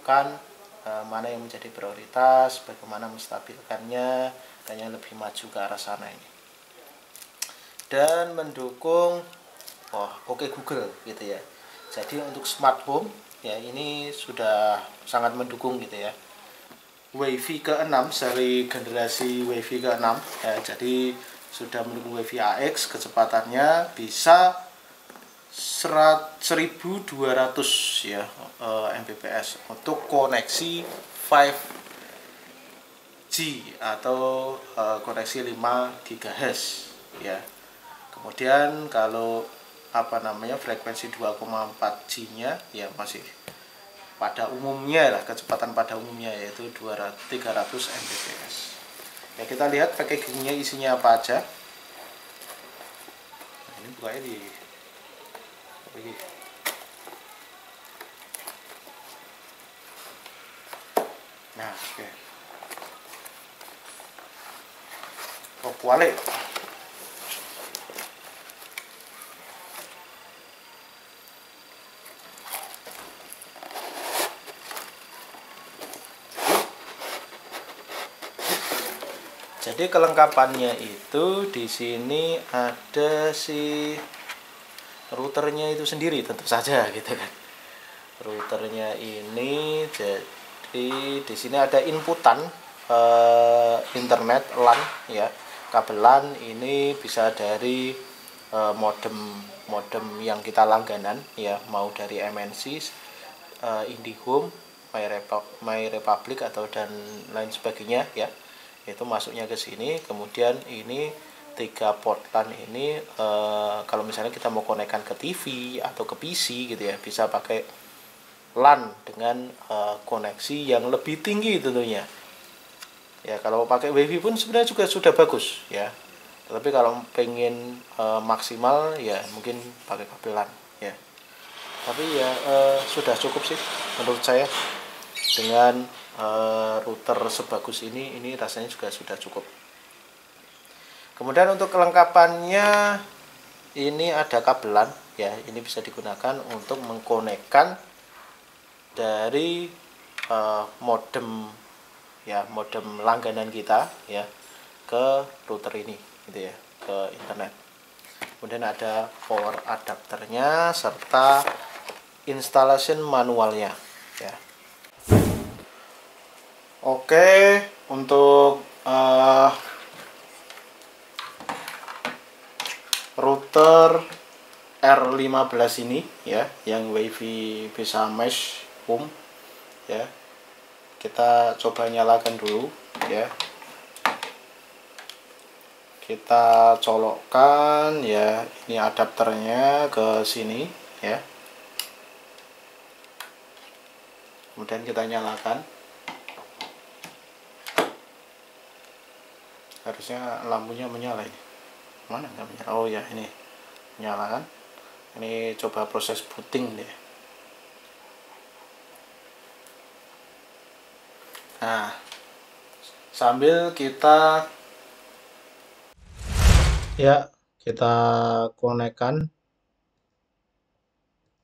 menentukan mana yang menjadi prioritas, bagaimana menstabilkannya, dan yang lebih maju ke arah sana ini. Dan mendukung Oke Google gitu ya. Jadi untuk smart home ya ini sudah sangat mendukung gitu ya. WiFi ke-6 seri generasi WiFi ke-6 ya, jadi sudah mendukung WiFi AX, kecepatannya bisa 1200 ya Mbps untuk koneksi 5G atau koneksi 5 GHz ya. Kemudian kalau frekuensi 2,4G-nya ya masih pada umumnya lah, kecepatan pada umumnya yaitu 300 Mbps. Ya, kita lihat packagingnya isinya apa aja. Nah, ini bukanya di ini. Nah, oke. Kuali. Jadi kelengkapannya itu di sini ada si routernya itu sendiri tentu saja gitu kan. Routernya ini jadi di sini ada inputan internet LAN ya. Kabel LAN ini bisa dari modem yang kita langganan ya, mau dari MNC, IndiHome, MyRepublic atau dan lain sebagainya ya. Itu masuknya ke sini. Kemudian ini 3 port LAN ini kalau misalnya kita mau konekkan ke TV atau ke PC gitu ya, bisa pakai LAN dengan koneksi yang lebih tinggi tentunya. Ya kalau pakai WiFi pun sebenarnya juga sudah bagus ya. Tapi kalau pengen maksimal ya mungkin pakai kabel LAN ya. Tapi ya sudah cukup sih menurut saya dengan router sebagus ini rasanya juga sudah cukup. Kemudian untuk kelengkapannya ini ada kabelan ya, ini bisa digunakan untuk mengkonekkan dari modem ya, modem langganan kita ya ke router ini gitu ya, ke internet. Kemudian ada power adapternya serta installation manualnya ya. Oke, untuk router R15 ini ya, yang WiFi bisa mesh home ya, kita coba nyalakan dulu ya. Kita colokkan ya, ini adapternya ke sini ya. Kemudian kita nyalakan. Harusnya lampunya menyala ini. Mana nggak menyala? Oh ya, ini menyala kan. Ini coba proses booting deh. Nah, sambil kita konekkan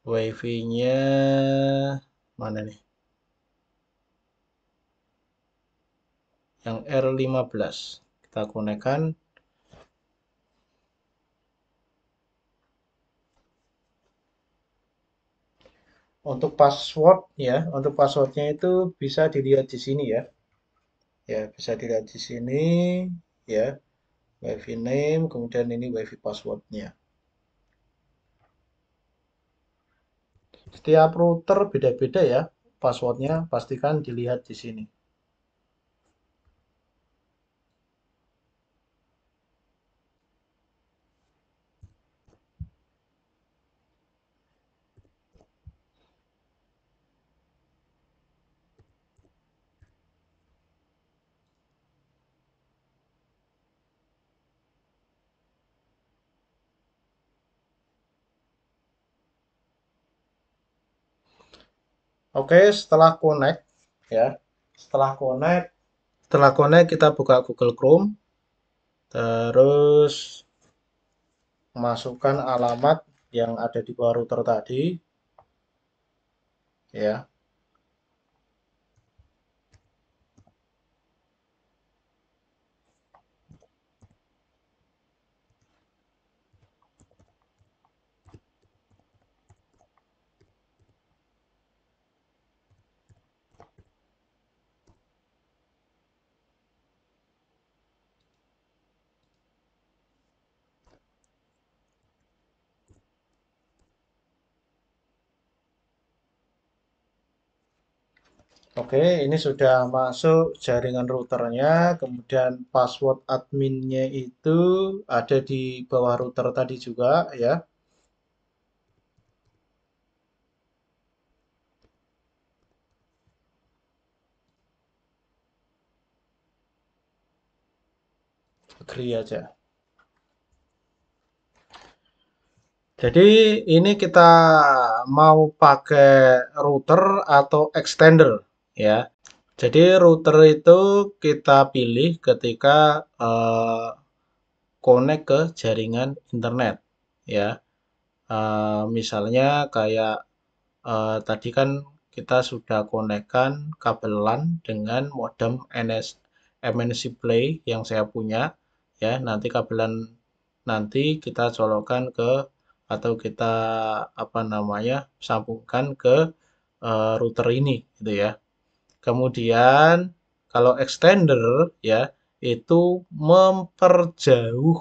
WiFi-nya mana nih? Yang R15 kita konekkan. Untuk password ya, untuk passwordnya itu bisa dilihat di sini ya. Ya, bisa dilihat di sini ya. WiFi name, kemudian ini WiFi passwordnya. Setiap router beda-beda ya passwordnya, pastikan dilihat di sini. Oke, setelah connect ya, setelah connect kita buka Google Chrome, terus masukkan alamat yang ada di bawah router tadi ya. Oke, ini sudah masuk jaringan routernya, kemudian password adminnya itu ada di bawah router tadi juga ya. Agree aja. Jadi ini kita mau pakai router atau extender ya. Jadi router itu kita pilih ketika connect ke jaringan internet ya. Misalnya kayak tadi kan kita sudah konekkan kabel LAN dengan modem MNC Play yang saya punya ya. Nanti kabelan nanti kita colokkan ke atau kita apa namanya sambungkan ke router ini gitu ya. Kemudian kalau extender ya itu memperjauh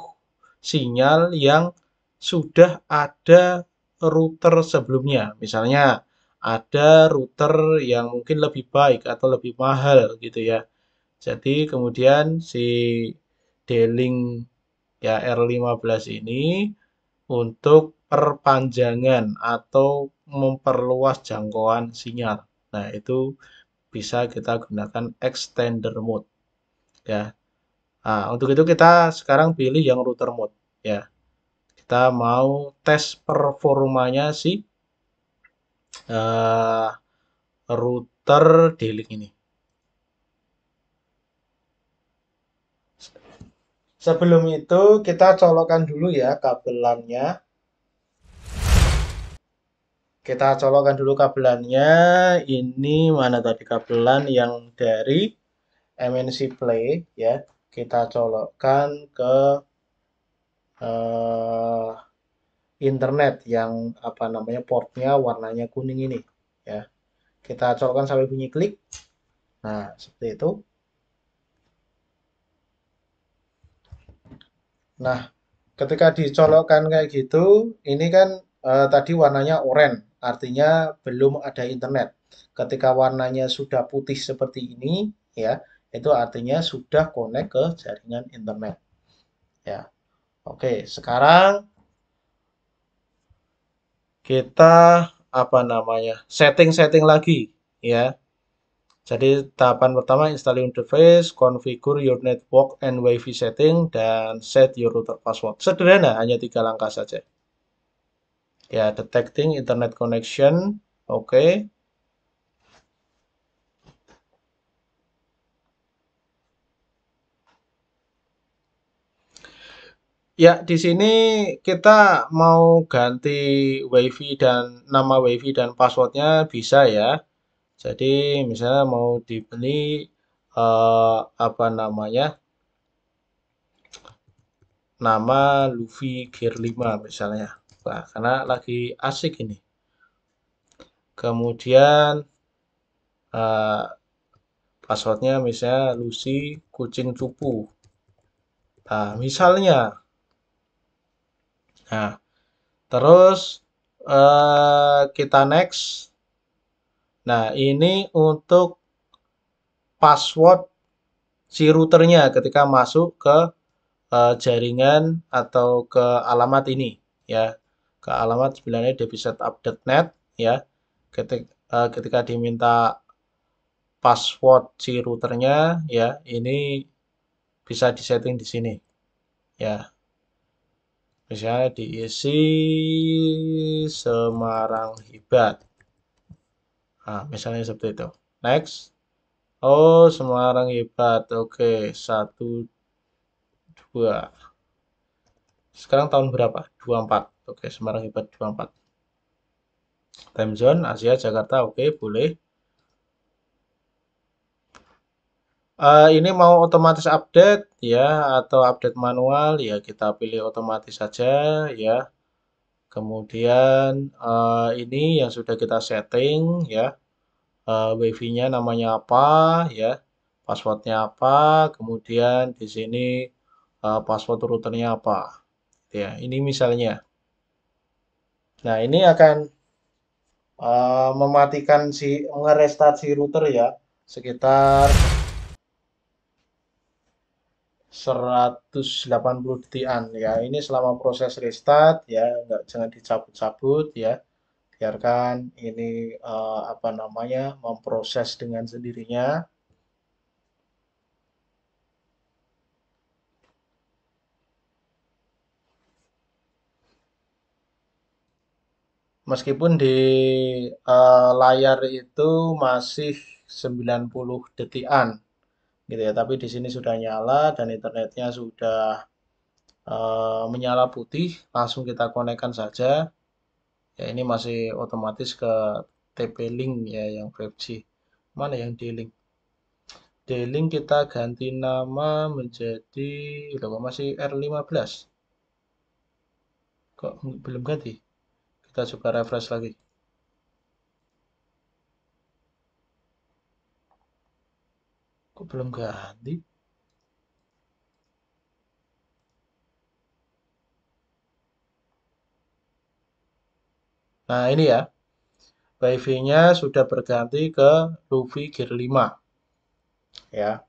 sinyal yang sudah ada router sebelumnya. Misalnya ada router yang mungkin lebih baik atau lebih mahal gitu ya. Jadi kemudian si D-Link ya R15 ini untuk perpanjangan atau memperluas jangkauan sinyal. Nah, itu bisa kita gunakan extender mode ya. Nah, untuk itu kita sekarang pilih yang router mode ya. Kita mau tes performanya si eh, router D-Link ini. Sebelum itu kita colokkan dulu ya kabelannya. Kita colokkan dulu kabelannya. Ini mana tadi kabelan yang dari MNC Play ya. Kita colokkan ke eh, internet yang apa namanya portnya warnanya kuning ini ya. Kita colokkan sampai bunyi klik. Nah, seperti itu. Nah, ketika dicolokkan kayak gitu, ini kan tadi warnanya oranye, artinya belum ada internet. Ketika warnanya sudah putih seperti ini, ya, itu artinya sudah connect ke jaringan internet. Ya, oke. Sekarang kita apa namanya setting-setting lagi, ya. Jadi tahapan pertama install interface, configure your network and WiFi setting, dan set your router password. Sederhana, hanya 3 langkah saja. Ya, detecting internet connection. Oke. Ya, di sini kita mau ganti WiFi dan nama WiFi dan passwordnya bisa ya. Jadi misalnya mau dibeli apa namanya? Nama Luffy Gear 5 misalnya. Wah, karena lagi asik ini. Kemudian eh, passwordnya misalnya Lucy kucing cupu. Nah, misalnya. Nah, terus kita next. Nah, ini untuk password si routernya ketika masuk ke jaringan atau ke alamat ini ya. Ke alamat sebenarnya deviset.update.net ya. Ketika diminta password si routernya ya, ini bisa disetting di sini ya. Misalnya diisi Semarang Hebat. Nah, misalnya seperti itu. Next. Oh, Semarang Hebat. Oke, 1, 2. Sekarang tahun berapa? 24. Oke, Semarang Hebat 24. Time zone Asia Jakarta. Oke, boleh. Ini mau otomatis update ya atau update manual ya kita pilih otomatis saja ya. Kemudian ini yang sudah kita setting ya. WiFi-nya namanya apa ya, passwordnya apa, kemudian di sini password routernya apa. Ya, ini misalnya. Nah, ini akan mematikan si ngerestart si router ya. sekitar 180 detikan ya. Ini selama proses restart ya, jangan dicabut-cabut ya. Biarkan ini apa namanya memproses dengan sendirinya. Meskipun di layar itu masih 90 detikan gitu ya, tapi di sini sudah nyala dan internetnya sudah menyala putih, langsung kita konekkan saja. Ya ini masih otomatis ke TP-Link ya yang 5G. Mana yang D-Link? D-Link kita ganti nama menjadi udah kok masih R15. Kok belum ganti? Kita coba refresh lagi. Kok belum ganti? Nah, ini ya. Wifi-nya sudah berganti ke Luffy Gear 5 ya.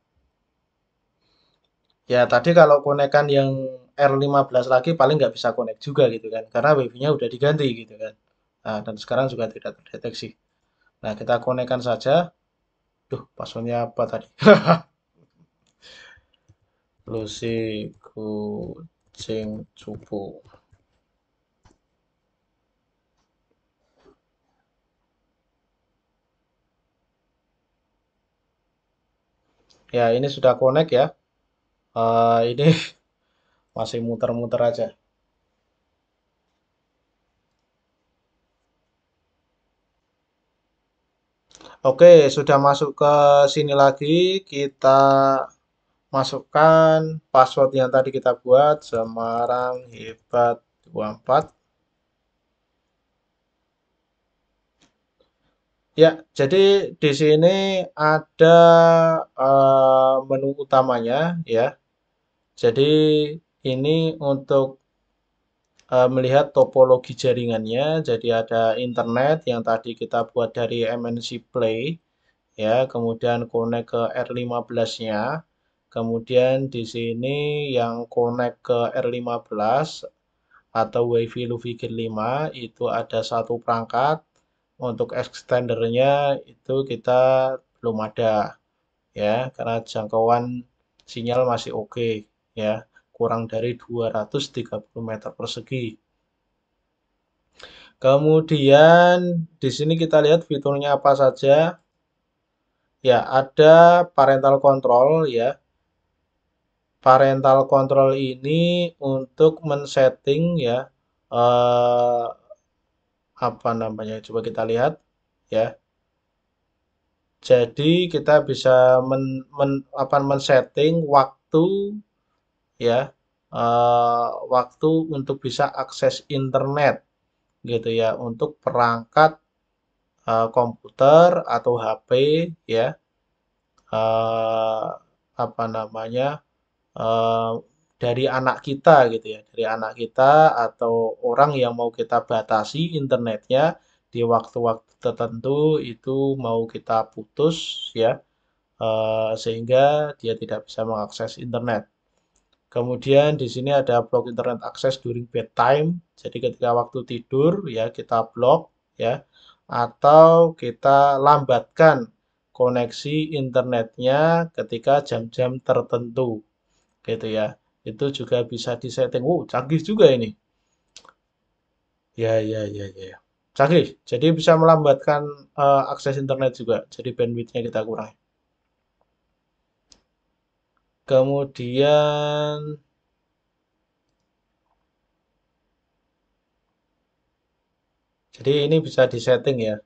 Ya tadi kalau konekan yang R15 lagi paling nggak bisa connect juga gitu kan. Karena wifi-nya udah diganti gitu kan. Nah, dan sekarang juga tidak terdeteksi. Nah, kita konekkan saja. Duh, passwordnya apa tadi? Lucy kucing cupu. Ya, ini sudah connect ya. Ini masih muter-muter aja. Oke, sudah masuk ke sini lagi. Kita masukkan password yang tadi kita buat, Semarang Hebat 24. Ya, jadi di sini ada menu utamanya ya. Jadi ini untuk melihat topologi jaringannya. Jadi ada internet yang tadi kita buat dari MNC Play ya, kemudian connect ke R15-nya. Kemudian di sini yang connect ke R15 atau WiFi Luffy Gear 5 itu ada satu perangkat. Untuk extendernya itu kita belum ada ya, karena jangkauan sinyal masih oke ya, kurang dari 230 meter persegi. Kemudian di sini kita lihat fiturnya apa saja. Ya, ada parental control ya. Parental control ini untuk men-setting ya eh, apa namanya? Coba kita lihat ya. Jadi kita bisa men-setting waktu ya, waktu untuk bisa akses internet gitu ya untuk perangkat komputer atau HP ya, eh, apa namanya eh, dari anak kita gitu ya, dari anak kita atau orang yang mau kita batasi internetnya di waktu-waktu tertentu itu mau kita putus ya, sehingga dia tidak bisa mengakses internet. Kemudian di sini ada block internet access during bedtime. Jadi ketika waktu tidur ya kita blok ya, atau kita lambatkan koneksi internetnya ketika jam-jam tertentu gitu ya. Itu juga bisa disetting. Canggih juga ini. Ya, ya, ya, ya. Canggih. Jadi bisa melambatkan akses internet juga. Jadi bandwidthnya kita kurangi. Kemudian jadi ini bisa disetting ya.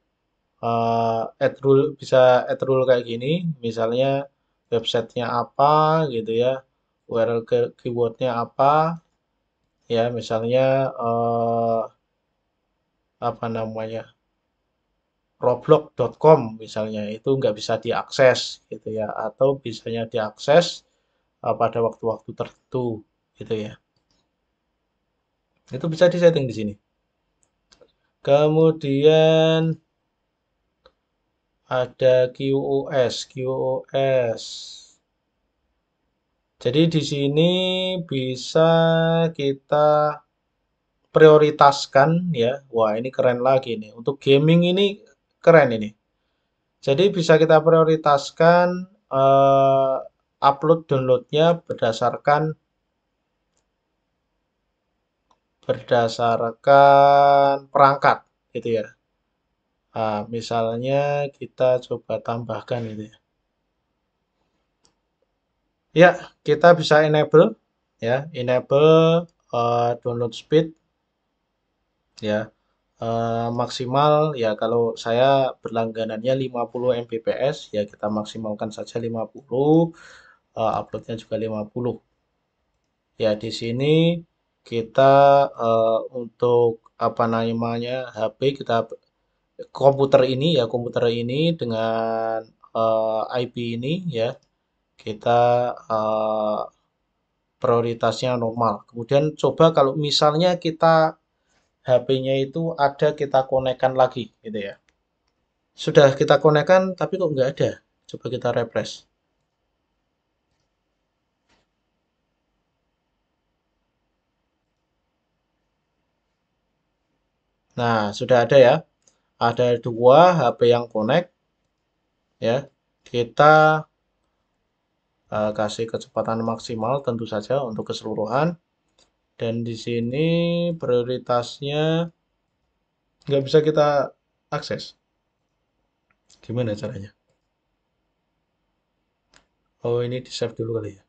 Add rule bisa add rule kayak gini, misalnya websitenya apa gitu ya, URL keywordnya apa ya, misalnya apa namanya roblox.com misalnya itu nggak bisa diakses gitu ya, atau bisanya diakses pada waktu-waktu tertentu gitu ya, itu bisa disetting di sini. Kemudian ada QoS. Jadi di sini bisa kita prioritaskan ya. Wah, ini keren lagi nih. Untuk gaming ini keren ini. Jadi bisa kita prioritaskan upload downloadnya berdasarkan perangkat gitu ya. Nah, misalnya kita coba tambahkan gitu ya. Ya, kita bisa enable ya, enable download speed ya. Maksimal ya kalau saya berlangganannya 50 Mbps ya kita maksimalkan saja 50, uploadnya juga 50. Ya di sini kita untuk apa namanya HP kita komputer ini dengan IP ini ya kita eh, prioritasnya normal. Kemudian coba kalau misalnya kita HP-nya itu ada kita konekkan lagi gitu ya. Sudah kita konekkan tapi kok nggak ada. Coba kita refresh. Nah, sudah ada ya. Ada dua HP yang connect ya. Kita kasih kecepatan maksimal tentu saja untuk keseluruhan. Dan di sini prioritasnya nggak bisa kita akses. Gimana caranya? Oh, ini di save dulu kali ya.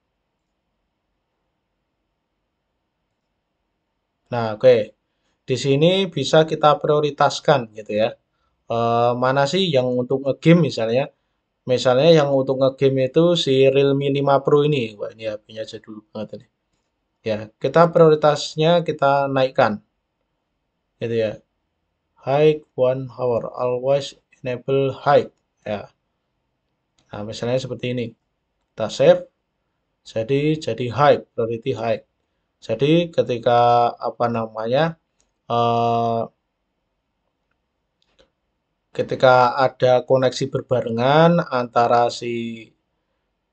Nah, oke. Di sini bisa kita prioritaskan gitu ya. Mana sih yang untuk ngegame misalnya? Misalnya yang untuk ngegame itu si Realme 5 Pro ini. Wah, ini HP-nya jadul banget ini. Ya, kita prioritasnya kita naikkan gitu ya. High 1 hour, always enable high. Ya. Nah, misalnya seperti ini. Kita save, jadi high, priority high. Jadi ketika apa namanya eh, ketika ada koneksi berbarengan antara si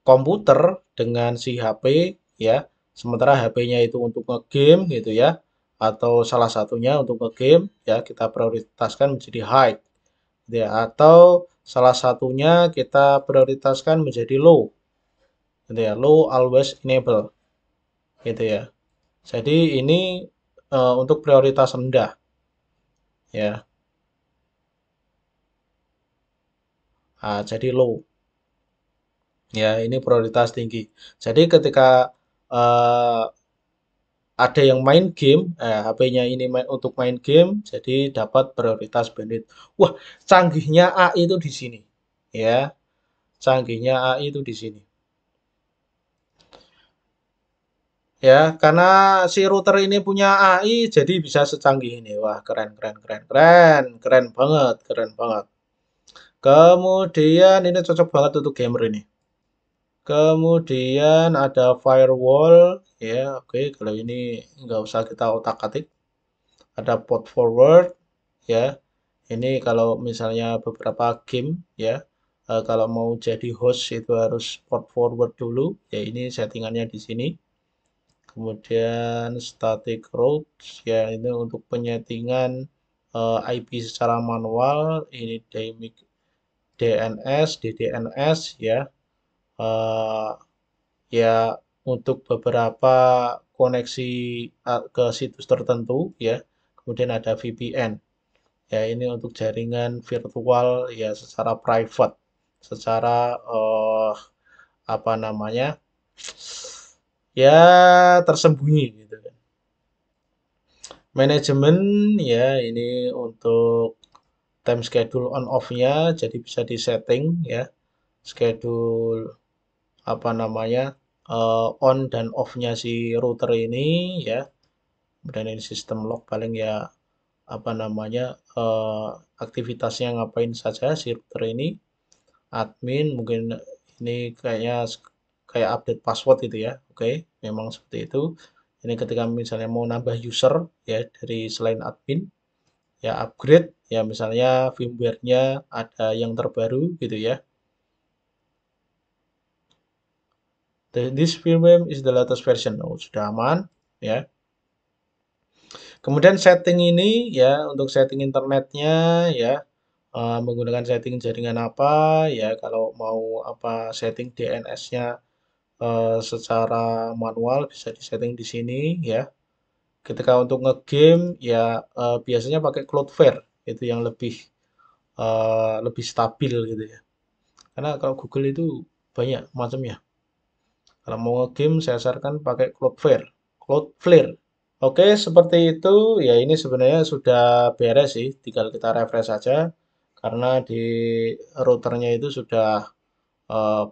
komputer dengan si HP ya, sementara HP-nya itu untuk ngegame gitu ya, atau salah satunya untuk ngegame ya kita prioritaskan menjadi high gitu ya, atau salah satunya kita prioritaskan menjadi low gitu ya, low always enable gitu ya. Jadi ini untuk prioritas rendah ya. Nah, jadi low. Ya, ini prioritas tinggi. Jadi ketika eh, ada yang main game, HP-nya ini untuk main game, jadi dapat prioritas bandwidth. Wah, canggihnya AI itu di sini. Ya, canggihnya AI itu di sini. Ya, karena si router ini punya AI, jadi bisa secanggih ini. Wah, keren, keren, keren, keren, keren banget, keren banget. Kemudian ini cocok banget untuk gamer ini. Kemudian ada firewall, ya oke kalau ini nggak usah kita otak-atik. Ada port forward, ya ini kalau misalnya beberapa game, ya kalau mau jadi host itu harus port forward dulu, ya ini settingannya di sini. Kemudian static routes, ya ini untuk penyetingan IP secara manual, ini dynamic DNS, DDNS, ya. Eh, ya untuk beberapa koneksi ke situs tertentu ya. Kemudian ada VPN. Ya ini untuk jaringan virtual ya secara private, secara apa namanya? Ya tersembunyi gitu kan. Manajemen ya ini untuk time schedule on off-nya jadi bisa disetting ya. Schedule apa namanya? On dan off-nya si router ini ya. Kemudian ini sistem log paling ya apa namanya aktivitasnya ngapain saja si router ini. Admin mungkin ini kayaknya kayak update password gitu ya. Oke, memang seperti itu. Ini ketika misalnya mau nambah user ya dari selain admin ya upgrade ya, misalnya firmware-nya ada yang terbaru gitu ya. This firmware is the latest version. Oh, sudah aman ya. Kemudian setting ini ya, untuk setting internetnya ya, menggunakan setting jaringan apa ya, kalau mau apa setting DNS-nya secara manual bisa disetting di sini ya. Ketika untuk ngegame ya biasanya pakai Cloudflare, itu yang lebih stabil gitu ya. Karena kalau Google itu banyak macamnya. Kalau mau ngegame saya sarankan pakai Cloudflare. Cloudflare. Oke, seperti itu. Ya, ini sebenarnya sudah beres sih. Tinggal kita refresh saja. Karena di routernya itu sudah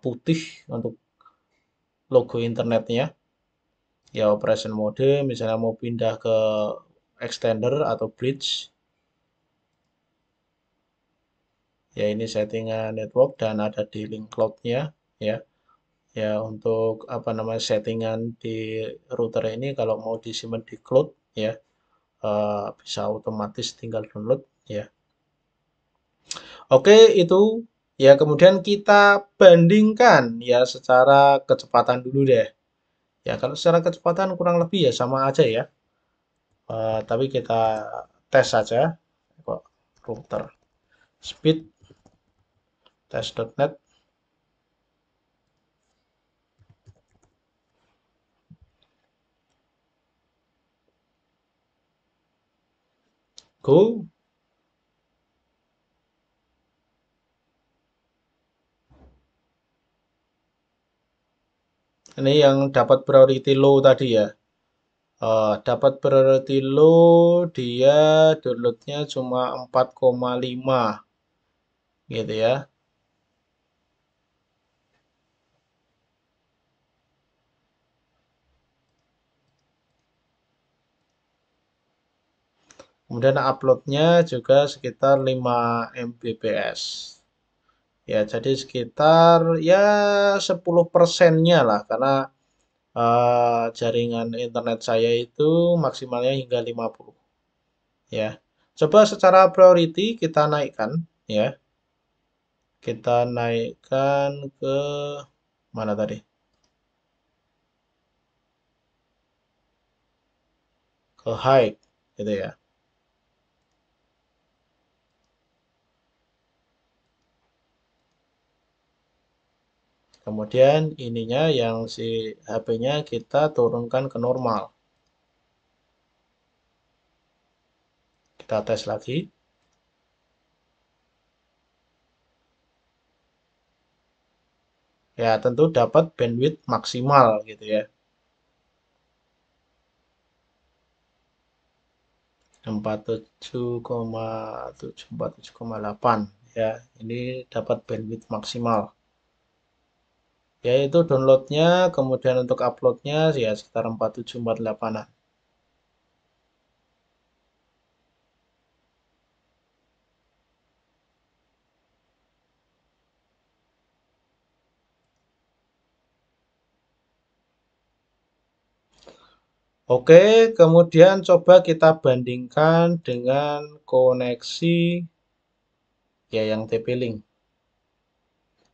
putih untuk logo internetnya. Ya, operation mode, misalnya mau pindah ke extender atau bridge. Ya, ini settingan network dan ada di link cloud-nya. Ya, ya untuk apa namanya settingan di router ini kalau mau disimpan di cloud ya bisa otomatis tinggal download ya. Oke, itu ya kemudian kita bandingkan ya secara kecepatan dulu deh. Ya kalau secara kecepatan kurang lebih ya sama aja ya. Tapi kita tes saja kok router speed test.net go. Ini yang dapat priority low tadi ya. Dapat priority low dia downloadnya cuma 4,5 gitu ya. Kemudian uploadnya juga sekitar 5 Mbps. Ya, jadi sekitar ya 10%-nya lah karena jaringan internet saya itu maksimalnya hingga 50 ya. Coba secara priority kita naikkan ya. Kita naikkan ke mana tadi? Ke high gitu ya. Kemudian ininya yang si HP-nya kita turunkan ke normal. Kita tes lagi. Ya, tentu dapat bandwidth maksimal gitu ya. 47,7, 47,8 ya. Ini dapat bandwidth maksimal. Yaitu downloadnya, kemudian untuk uploadnya ya sekitar 47, 48-an. Oke, kemudian coba kita bandingkan dengan koneksi ya yang TP-Link.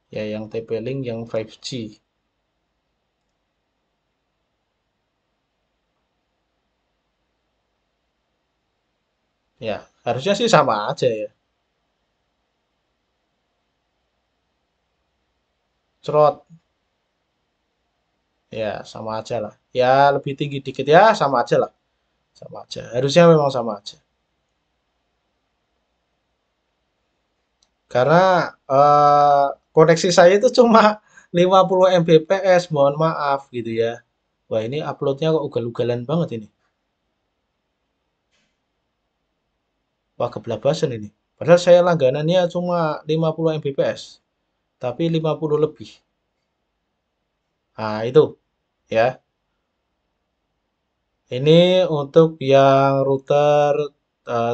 Ya yang TP-Link yang 5G. Ya, harusnya sih sama aja ya. Cerot. Ya, sama aja lah. Ya, lebih tinggi dikit ya, sama aja lah. Sama aja. Harusnya memang sama aja. Karena koneksi saya itu cuma 50 Mbps, mohon maaf gitu ya. Wah, ini uploadnya kok ugal-ugalan banget ini. Wah, kebelabasan ini. Padahal saya langganannya cuma 50 Mbps, tapi 50 lebih. Nah, itu ya. Ini untuk yang router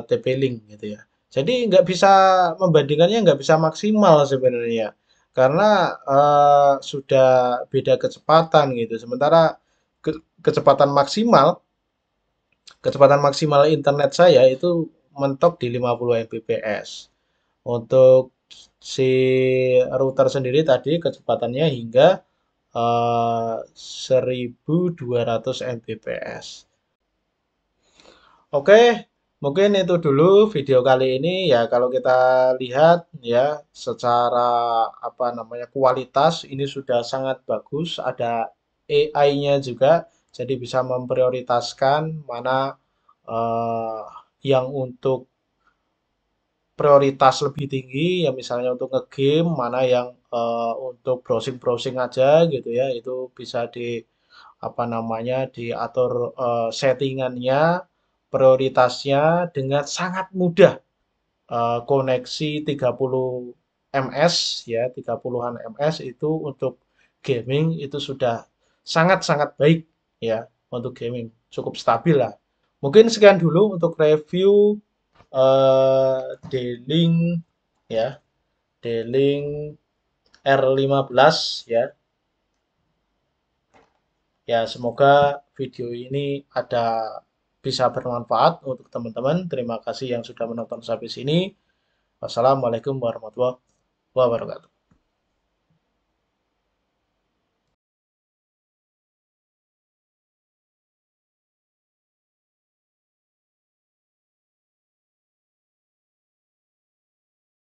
TP-Link gitu ya. Jadi nggak bisa membandingkannya nggak bisa maksimal sebenarnya karena sudah beda kecepatan gitu. Sementara kecepatan maksimal internet saya itu mentok di 50 Mbps. Untuk si router sendiri tadi kecepatannya hingga 1200 Mbps. Oke, mungkin itu dulu video kali ini ya. Kalau kita lihat ya secara apa namanya kualitas ini sudah sangat bagus. Ada AI-nya juga, jadi bisa memprioritaskan mana eh, yang untuk prioritas lebih tinggi ya misalnya untuk ngegame mana yang untuk browsing-browsing aja gitu ya itu bisa di apa namanya diatur settingannya prioritasnya dengan sangat mudah. Koneksi 30 ms ya 30-an ms itu untuk gaming itu sudah sangat-sangat baik ya untuk gaming cukup stabil lah. Mungkin sekian dulu untuk review D-Link ya, D-Link R15 ya. Ya, semoga video ini ada bisa bermanfaat untuk teman-teman. Terima kasih yang sudah menonton sampai sini. Wassalamualaikum warahmatullahi wabarakatuh.